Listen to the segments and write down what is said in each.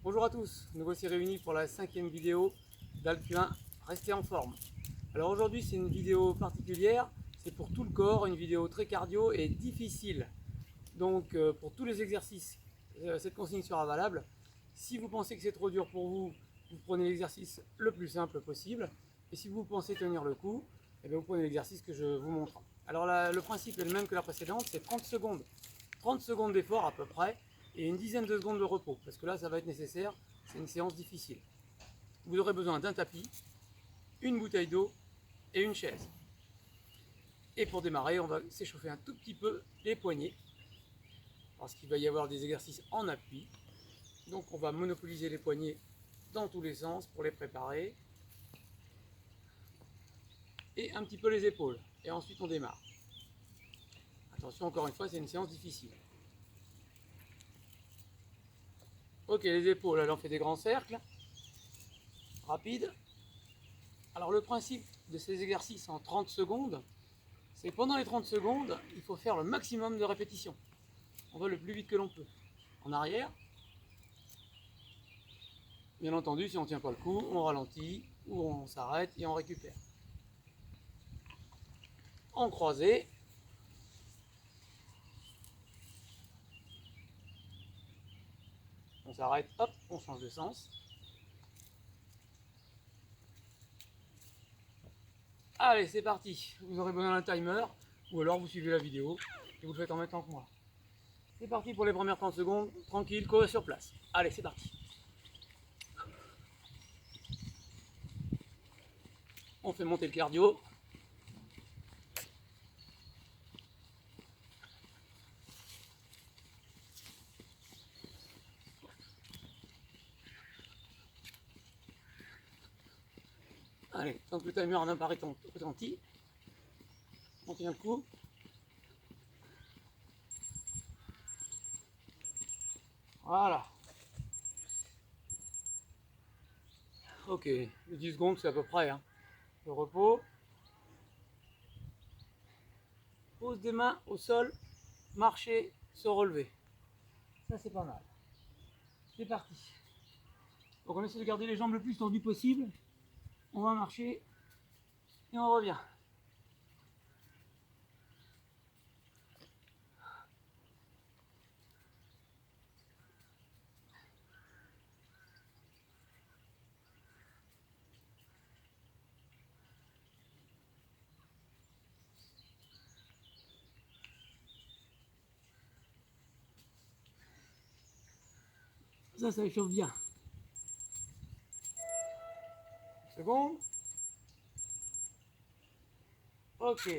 Bonjour à tous, nous voici réunis pour la 5e vidéo d'Alcuin, restez en forme. Alors aujourd'hui c'est une vidéo particulière, c'est pour tout le corps, une vidéo très cardio et difficile. Donc pour tous les exercices, cette consigne sera valable. Si vous pensez que c'est trop dur pour vous, vous prenez l'exercice le plus simple possible. Et si vous pensez tenir le coup, eh bien, vous prenez l'exercice que je vous montre. Alors le principe est le même que la précédente, c'est 30 secondes. 30 secondes d'effort à peu près et une dizaine de secondes de repos. Parce que là, ça va être nécessaire, c'est une séance difficile. Vous aurez besoin d'un tapis, une bouteille d'eau et une chaise. Et pour démarrer, on va s'échauffer un tout petit peu les poignets. Parce qu'il va y avoir des exercices en appui. Donc on va monopoliser les poignets dans tous les sens pour les préparer. Et un petit peu les épaules. Et ensuite on démarre. Attention, encore une fois, c'est une séance difficile. Ok, les épaules, alors on fait des grands cercles. Rapides. Alors le principe de ces exercices en 30 secondes, c'est que pendant les 30 secondes, il faut faire le maximum de répétitions. On va le plus vite que l'on peut. En arrière. Bien entendu, si on ne tient pas le coup, on ralentit ou on s'arrête et on récupère. En croisé. On s'arrête, hop, on change de sens. Allez, c'est parti. Vous aurez besoin d'un timer ou alors vous suivez la vidéo et vous le faites en même temps que moi. C'est parti pour les premières 30 secondes. Tranquille, courir sur place. Allez, c'est parti. On fait monter le cardio. Allez, tant que le timer n'a pas retenti, on tient le coup. Voilà. Ok, les 10 secondes c'est à peu près. Hein. Le repos. Pose des mains au sol, marcher, se relever. Ça c'est pas mal. C'est parti. Donc on essaie de garder les jambes le plus tendues possible. On va marcher et on revient. Ça échauffe bien. Seconde. Ok.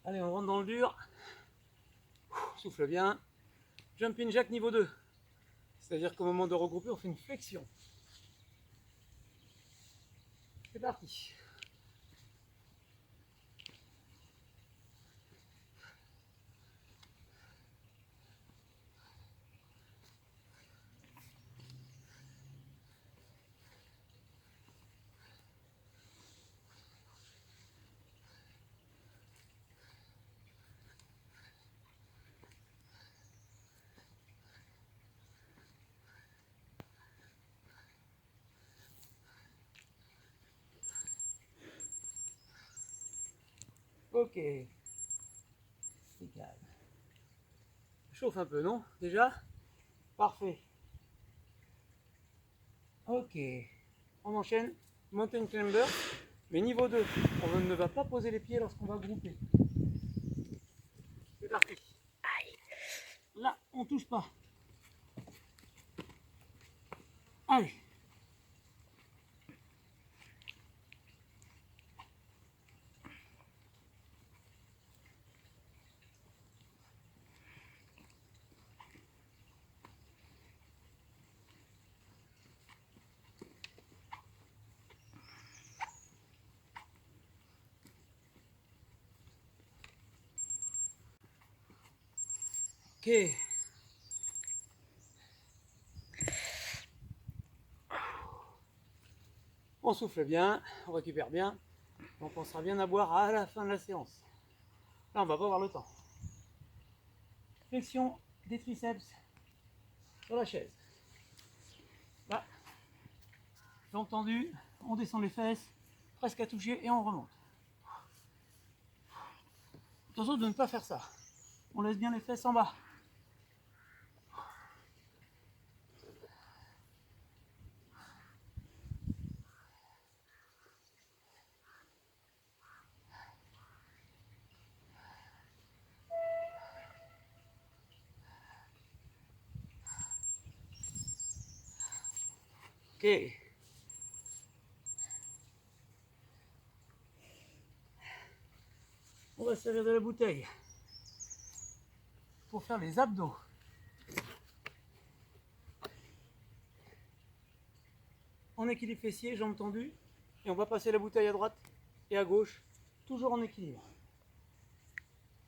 Allez, on rentre dans le dur. Souffle bien. Jumping jack niveau 2. C'est-à-dire qu'au moment de regrouper, on fait une flexion. C'est parti. Ok. C'est calme. Chauffe un peu, non? Déjà? Parfait. Ok. On enchaîne. Mountain climber. Mais niveau 2. On ne va pas poser les pieds lorsqu'on va grouper. C'est parti. Là, on touche pas. Allez. Ok. On souffle bien, on récupère bien. On pensera bien à boire à la fin de la séance. Là, on va pas avoir le temps. Flexion des triceps sur la chaise. jambes tendues, on descend les fesses, presque à toucher et on remonte. Attention de ne pas faire ça. On laisse bien les fesses en bas. Ok. On va servir de la bouteille pour faire les abdos. On équilibre fessiers, jambes tendues, et on va passer la bouteille à droite et à gauche, toujours en équilibre.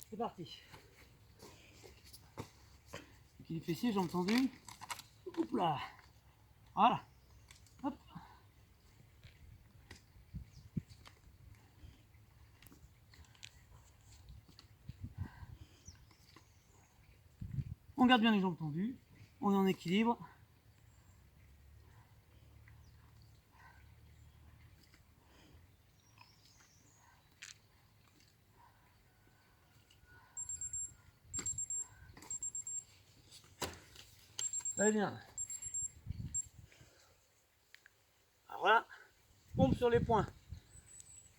C'est parti. Équilibre fessiers, jambes tendues. Hop là. Voilà. Hop. On garde bien les jambes tendues. On est en équilibre. Très bien. Alors voilà, pompe sur les points.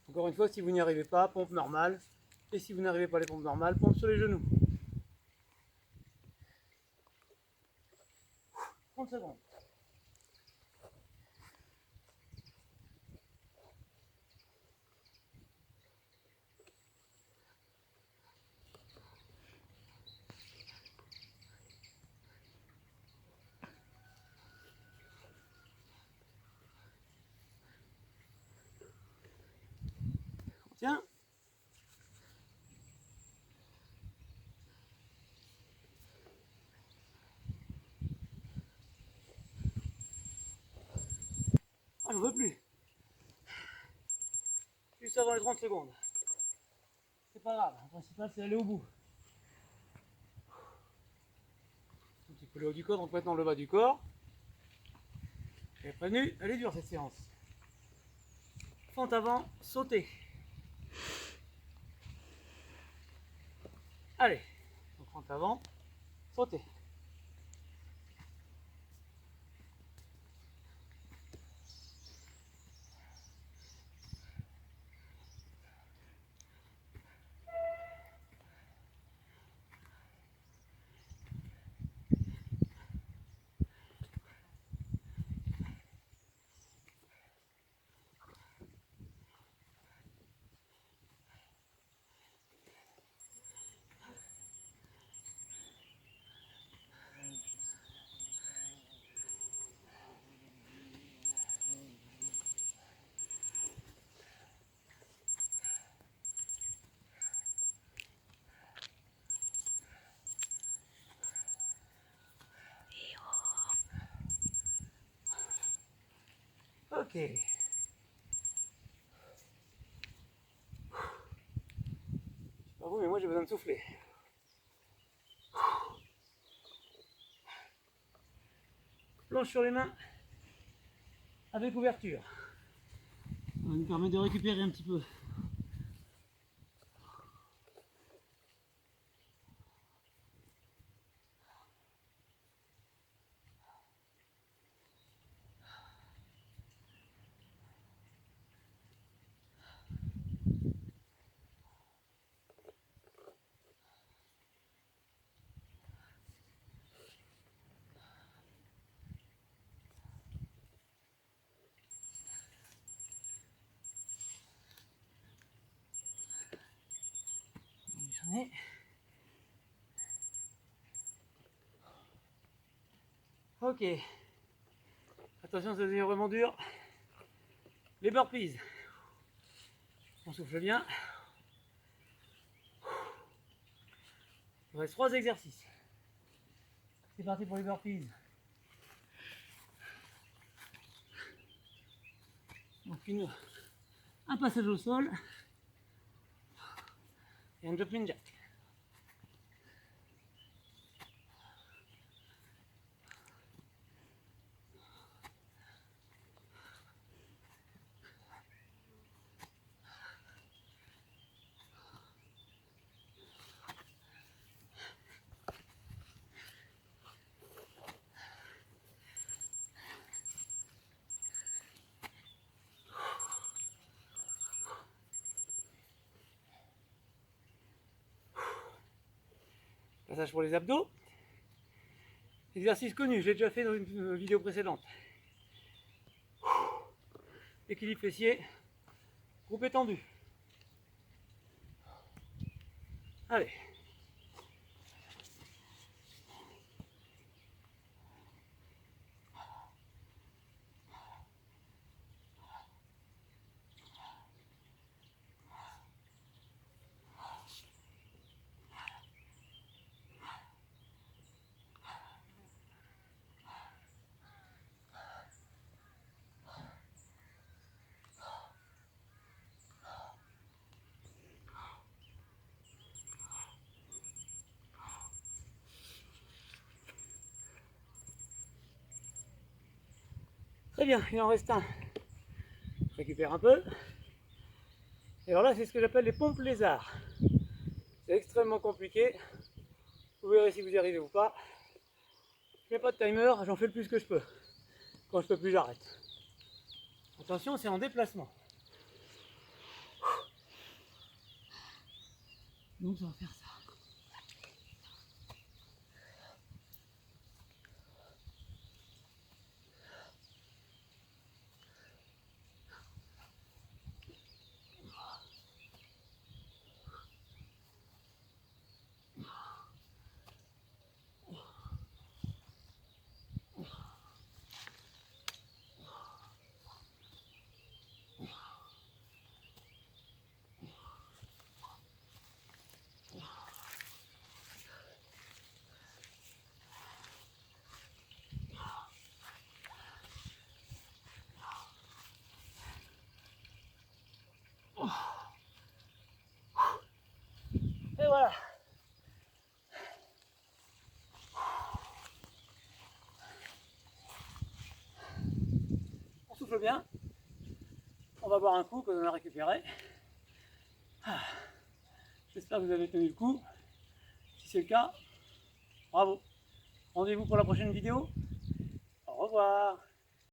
Encore une fois, si vous n'y arrivez pas, pompe normale. Et si vous n'arrivez pas à les pompes normales, pompe sur les genoux. 30 secondes. On tient. Ah, j'en veux plus. Juste avant les 30 secondes. C'est pas grave, le principal c'est d'aller au bout. Un petit peu le haut du corps, donc maintenant le bas du corps. Et prévenu, elle est dure cette séance. Fente avant, sautez. Allez, donc fente avant, sautez. Ok. Pas vous, mais moi j'ai besoin de souffler. Planche sur les mains avec ouverture. Ça nous permet de récupérer un petit peu. J'en ai. Ok. Attention, ça devient vraiment dur. Les burpees. On souffle bien. Il reste 3 exercices. C'est parti pour les burpees. Donc un passage au sol et un jumping jack. passage pour les abdos. Exercice connu, j'ai déjà fait dans une vidéo précédente. Équilibre fessier, groupe étendu. Allez. Très bien, il en reste un. Je récupère un peu. Et alors là, c'est ce que j'appelle les pompes lézards. C'est extrêmement compliqué. Vous verrez si vous y arrivez ou pas. Je mets pas de timer, j'en fais le plus que je peux. Quand je peux plus, j'arrête. Attention, c'est en déplacement. Donc on va faire ça. Et voilà. On souffle bien. On va boire un coup quand on a récupéré. J'espère que vous avez tenu le coup. Si c'est le cas, bravo. Rendez-vous pour la prochaine vidéo. Au revoir.